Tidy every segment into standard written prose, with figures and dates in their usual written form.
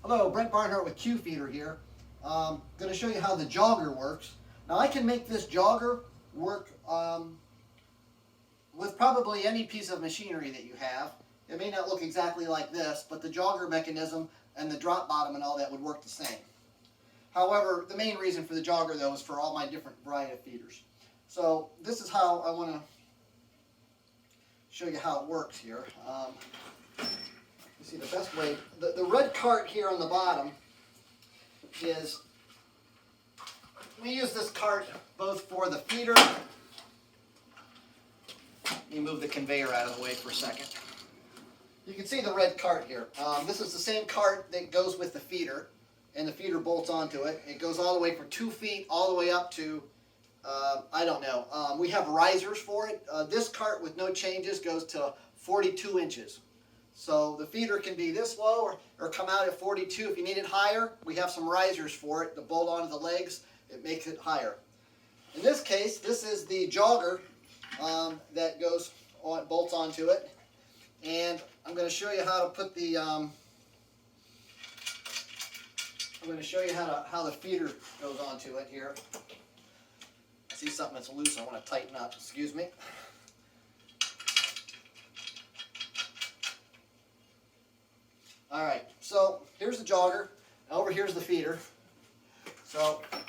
Hello, Brent Barnhart with Feeder here. Going to show you how the jogger works. Now I can make this jogger work with probably any piece of machinery that you have. It may not look exactly like this, but the jogger mechanism and the drop bottom and all that would work the same. However, the main reason for the jogger though is for all my different variety of feeders. So this is how I want to show you how it works here. You see the best way, the red cart here on the bottom is, we use this cart both for the feeder. Let me move the conveyor out of the way for a second. You can see the red cart here. This is the same cart that goes with the feeder, and the feeder bolts onto it. It goes all the way from 2 feet all the way up to, I don't know. We have risers for it. This cart with no changes goes to 42 inches. So the feeder can be this low or come out at 42. If you need it higher, we have some risers for it to bolt onto the legs. It makes it higher. In this case, this is the jogger that goes on, bolts onto it. And I'm going to show you how to put the I'm going to show you how the feeder goes onto it here. I see something that's loose. I want to tighten up. Excuse me. All right, so here's the jogger, and over here's the feeder. So I'm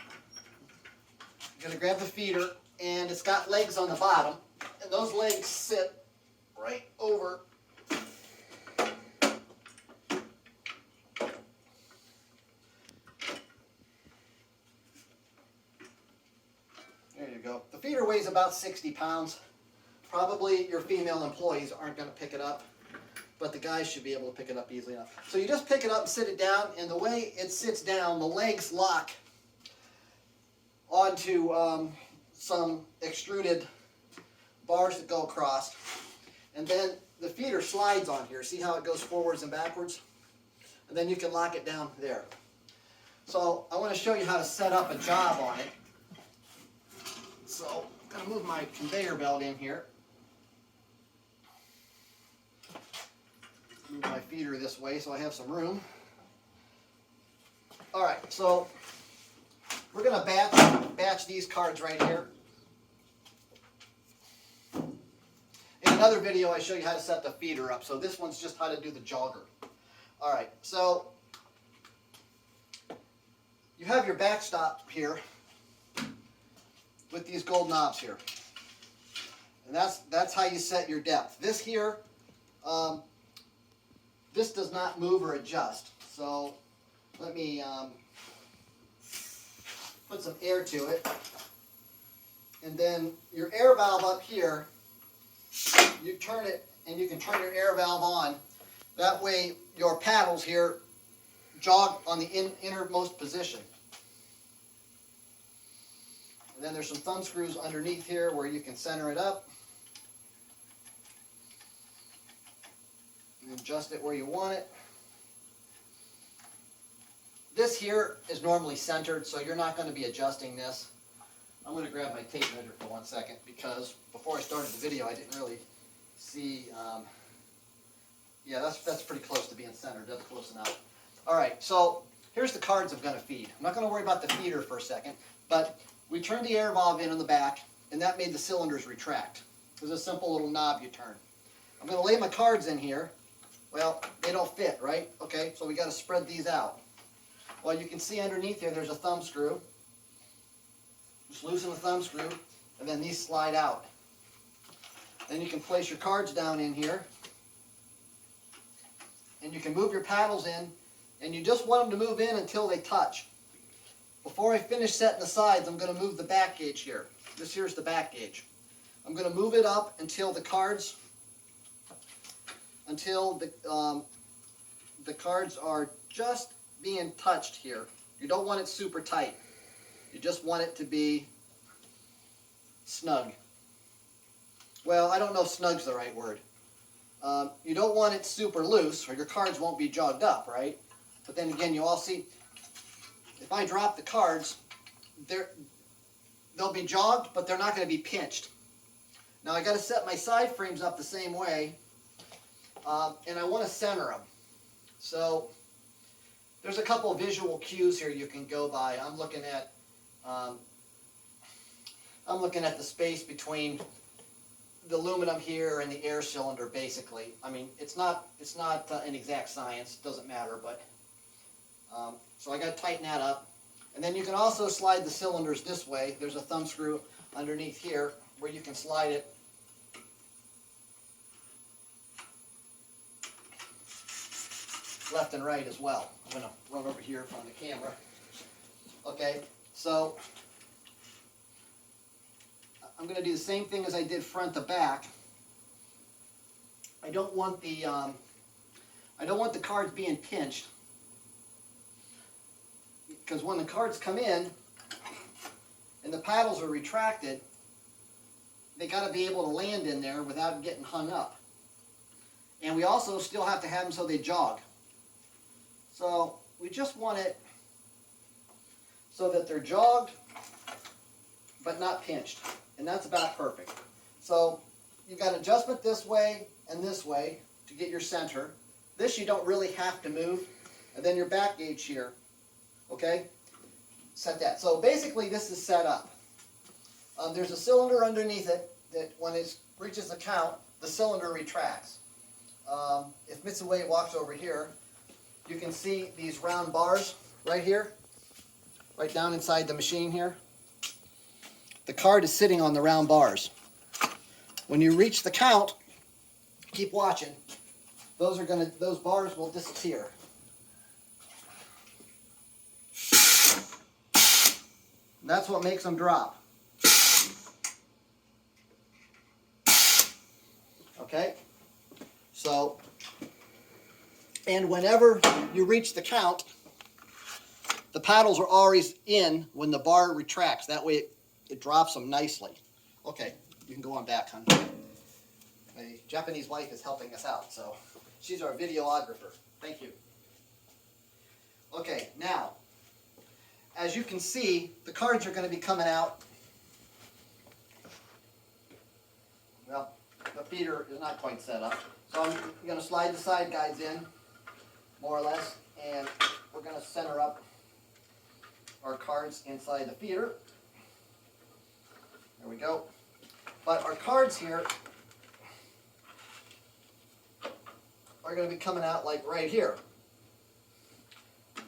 going to grab the feeder, and it's got legs on the bottom, and those legs sit right over there you go. The feeder weighs about 60 pounds. Probably your female employees aren't going to pick it up, but the guys should be able to pick it up easily enough. So you just pick it up and sit it down, and the way it sits down, the legs lock onto some extruded bars that go across, and then the feeder slides on here. See how it goes forwards and backwards? And then you can lock it down there. So I want to show you how to set up a job on it. So I'm going to move my conveyor belt in here. Move my feeder this way so I have some room. Alright, so we're going to batch these cards right here. In another video I show you how to set the feeder up, so this one's just how to do the jogger. Alright, so you have your backstop here with these gold knobs here. And that's how you set your depth. This here, this does not move or adjust. So let me put some air to it. And then your air valve up here, you turn it and you can turn your air valve on. That way your paddles here jog on the innermost position. And then there's some thumb screws underneath here where you can center it up. And adjust it where you want it. This here is normally centered, so you're not going to be adjusting this. I'm going to grab my tape measure for 1 second because before I started the video I didn't really see. Yeah, that's pretty close to being centered. That's close enough. Alright, so here's the cards I'm going to feed. I'm not going to worry about the feeder for a second, but we turned the air valve in on the back, and that made the cylinders retract. There's a simple little knob you turn. I'm going to lay my cards in here. Well, they don't fit, right? Okay, so we got to spread these out. Well, you can see underneath here there's a thumb screw. Just loosen the thumb screw, and then these slide out. Then you can place your cards down in here, and you can move your paddles in, and you just want them to move in until they touch. Before I finish setting the sides, I'm going to move the back gauge here. This here's the back gauge. I'm going to move it up until the cards, the cards are just being touched here. You don't want it super tight. You just want it to be snug. Well, I don't know if snug's the right word. You don't want it super loose or your cards won't be jogged up, right? But then again, you all see, if I drop the cards, they'll be jogged, but they're not going to be pinched. Now I got to set my side frames up the same way, and I want to center them. So there's a couple visual cues here you can go by. I'm looking at the space between the aluminum here and the air cylinder, basically. I mean, it's not an exact science, doesn't matter, but so I got to tighten that up. And then you can also slide the cylinders this way. There's a thumb screw underneath here where you can slide it left and right as well. I'm going to run over here in front of the camera. Okay, so I'm going to do the same thing as I did front to back. I don't want the cards being pinched, because when the cards come in and the paddles are retracted, they got to be able to land in there without getting hung up. And we also still have to have them so they jog. So we just want it so that they're jogged but not pinched. And that's about perfect. So you've got adjustment this way and this way to get your center. This you don't really have to move. And then your back gauge here. Okay? Set that. So basically this is set up. There's a cylinder underneath it that when it reaches the count, the cylinder retracts. If Mitsuway walks over here, you can see these round bars right here, right down inside the machine here. The card is sitting on the round bars. When you reach the count, keep watching. Those bars will disappear. That's what makes them drop. Okay? So, and whenever you reach the count, the paddles are always in when the bar retracts. That way it drops them nicely. Okay, you can go on back, hon. My Japanese wife is helping us out, so she's our videographer. Thank you. Okay, now, as you can see, the cards are going to be coming out. Well, the feeder is not quite set up. So I'm going to slide the side guides in, more or less, and we're going to center up our cards inside the feeder. There we go. But our cards here are going to be coming out like right here.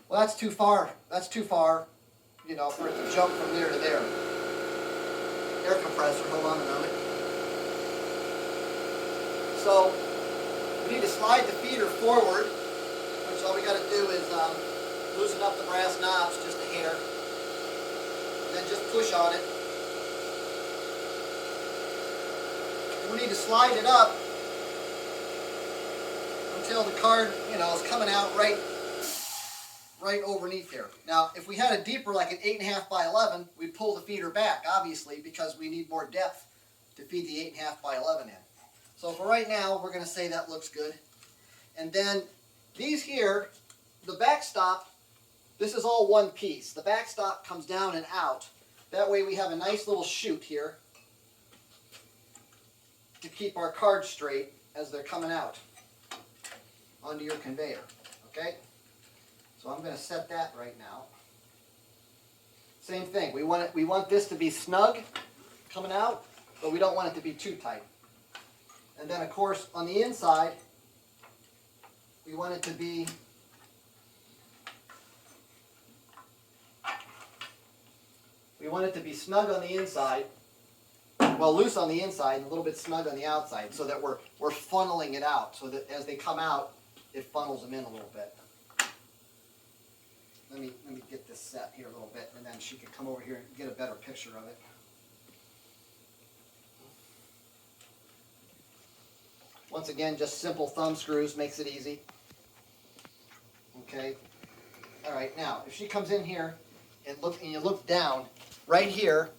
Well, that's too far. That's too far, you know, for it to jump from there to there. Air compressor, hold on a moment. So we need to slide the feeder forward, which all we got to do is loosen up the brass knobs just a hair, and then just push on it. And we need to slide it up until the card, you know, is coming out right underneath here. Now, if we had a deeper, like an 8.5 by 11, we'd pull the feeder back, obviously, because we need more depth to feed the 8.5 by 11 in. So for right now, we're going to say that looks good. And then these here, the backstop, this is all one piece. The backstop comes down and out. That way we have a nice little chute here to keep our cards straight as they're coming out onto your conveyor. Okay? So I'm going to set that right now. Same thing. We want this to be snug coming out, but we don't want it to be too tight. And then, of course, on the inside, we want it to be snug on the inside, well, loose on the inside and a little bit snug on the outside, so that we're funneling it out, so that as they come out, it funnels them in a little bit. Let me get this set here a little bit, and then she can come over here and get a better picture of it. Once again, just simple thumb screws makes it easy. Okay. All right. Now, if she comes in here and you look down right here,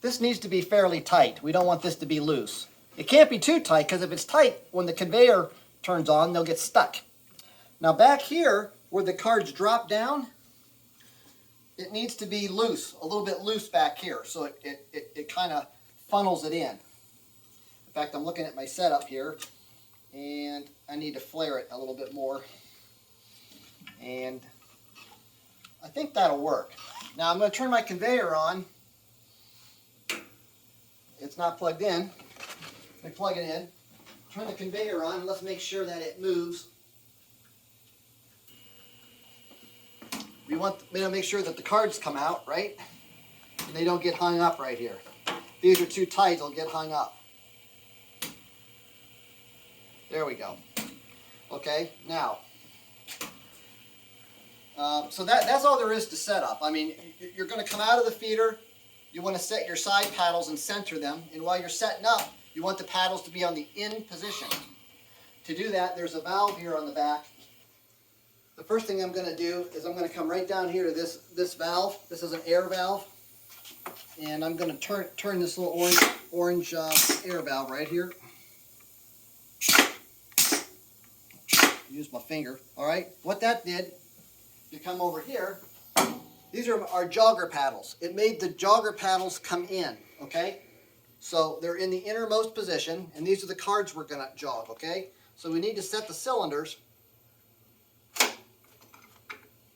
this needs to be fairly tight. We don't want this to be loose. It can't be too tight, because if it's tight, when the conveyor turns on, they'll get stuck. Now back here, where the cards drop down, it needs to be loose, a little bit loose back here, so it kind of funnels it in. In fact, I'm looking at my setup here, and I need to flare it a little bit more. And I think that'll work. Now I'm going to turn my conveyor on. It's not plugged in. Let me plug it in. Turn the conveyor on and let's make sure that it moves. We want to make sure that the cards come out, right? And they don't get hung up right here. If these are too tight, they'll get hung up. There we go. Okay, now. So that's all there is to set up. I mean, you're going to come out of the feeder. You want to set your side paddles and center them. And while you're setting up, you want the paddles to be on the in position. To do that, there's a valve here on the back. The first thing I'm going to do is I'm going to come right down here to this valve. This is an air valve. And I'm going to turn this little orange air valve right here. Use my finger. All right. What that did, you come over here. These are our jogger paddles. It made the jogger paddles come in. Okay. So they're in the innermost position, and these are the cards we're going to jog. Okay. So we need to set the cylinders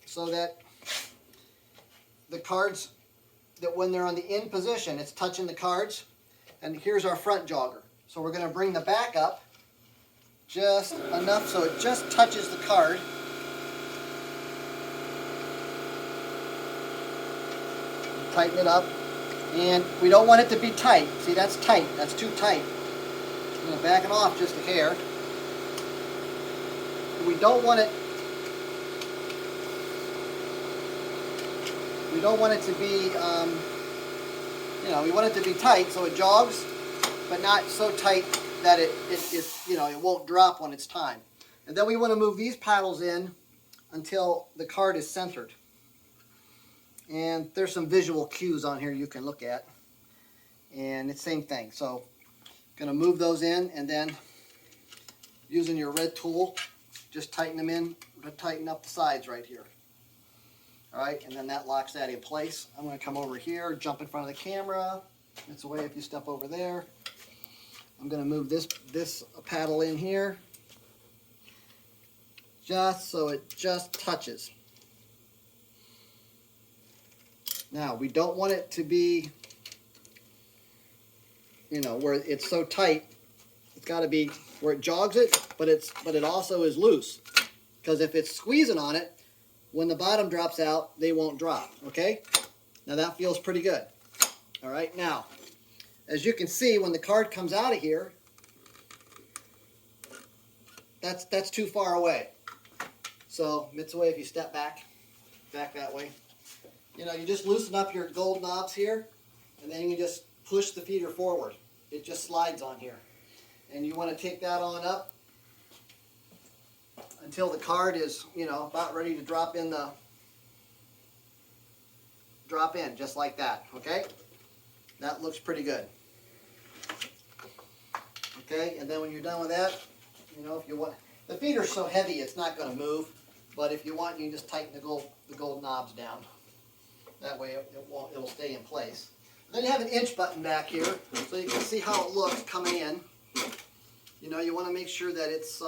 so that the cards, that when they're on the in position, it's touching the cards. And here's our front jogger. So we're going to bring the back up just enough so it just touches the card. Tighten it up. And we don't want it to be tight. See, that's tight. That's too tight. I'm going to back it off just a hair. We don't want it. We don't want it to be, we want it to be tight so it jogs, but not so tight that it won't drop when it's time. And then we want to move these paddles in until the card is centered. And there's some visual cues on here you can look at. And it's the same thing. So going to move those in, and then using your red tool, just tighten them in, tighten up the sides right here. All right, and then that locks that in place. I'm going to come over here, jump in front of the camera. It's away if you step over there. I'm going to move this paddle in here, just so it just touches. Now, we don't want it to be, where it's so tight. It's got to be where it jogs it, but it also is loose. Because if it's squeezing on it, when the bottom drops out, they won't drop, okay? Now that feels pretty good. All right, now, as you can see, when the card comes out of here, that's too far away. So, it's away if you step back that way. You just loosen up your gold knobs here, and then you just push the feeder forward. It just slides on here. And you want to take that on up until the card is, about ready to drop in, just like that, okay? That looks pretty good. Okay, and then when you're done with that, if you want, the feeder's so heavy it's not going to move, but if you want, you can just tighten the gold knobs down. That way it'll stay in place. And then you have an inch button back here, so you can see how it looks coming in. You want to make sure that it's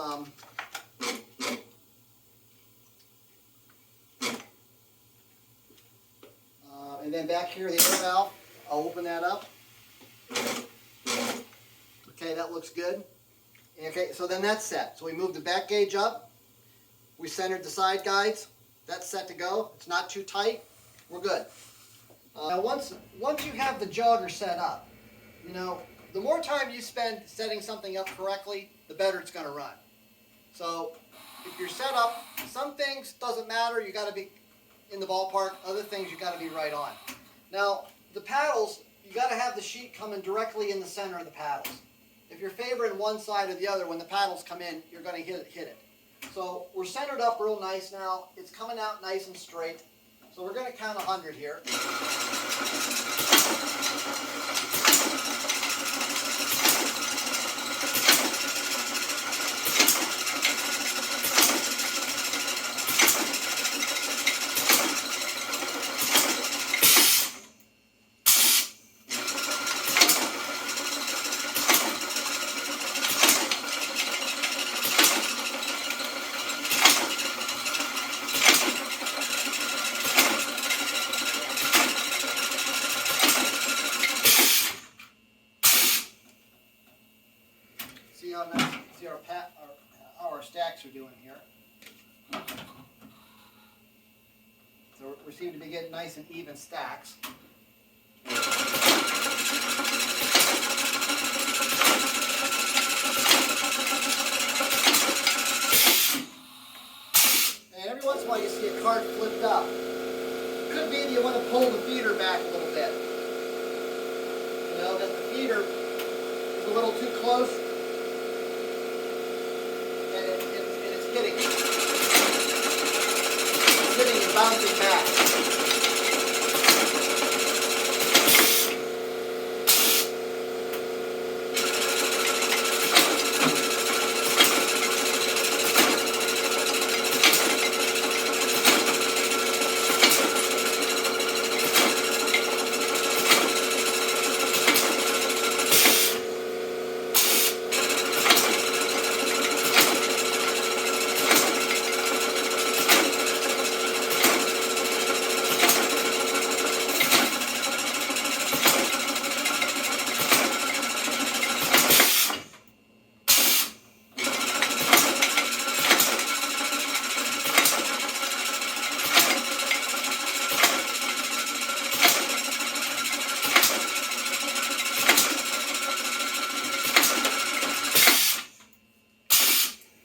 and then back here, the air valve, I'll open that up. Okay, that looks good. Okay, so then that's set. So we moved the back gauge up. We centered the side guides. That's set to go. It's not too tight. We're good. Now once you have the jogger set up, the more time you spend setting something up correctly, the better it's going to run. So if you're set up, some things doesn't matter. You got to be in the ballpark. Other things you got to be right on. Now the paddles, you got to have the sheet coming directly in the center of the paddles. If you're favoring one side or the other, when the paddles come in, you're going to hit it. So we're centered up real nice now. It's coming out nice and straight. So we're going to count 100 here. See how nice, see how our stacks are doing here. So we seem to be getting nice and even stacks. And every once in a while you see a card flipped up. Could be that you want to pull the feeder back a little bit. You know, that the feeder is a little too close and it's hitting. It's hitting and bouncing back.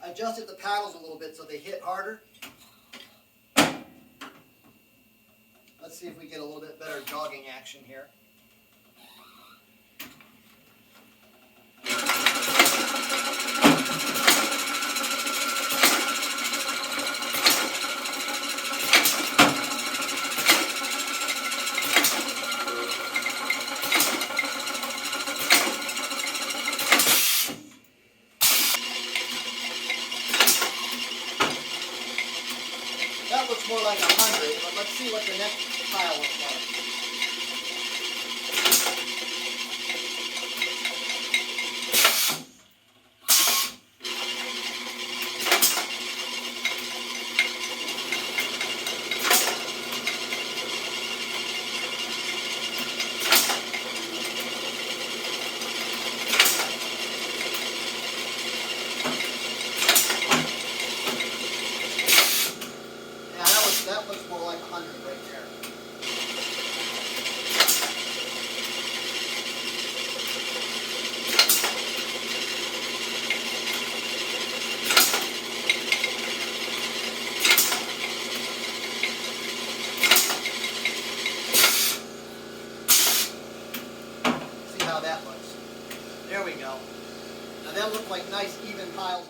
Adjusted the paddles a little bit so they hit harder. Let's see if we get a little bit better jogging action here. That looks more like 100, but let's see what the next pile looks like. That looks more like 100 right there. See how that looks. There we go. Now them look like nice even piles.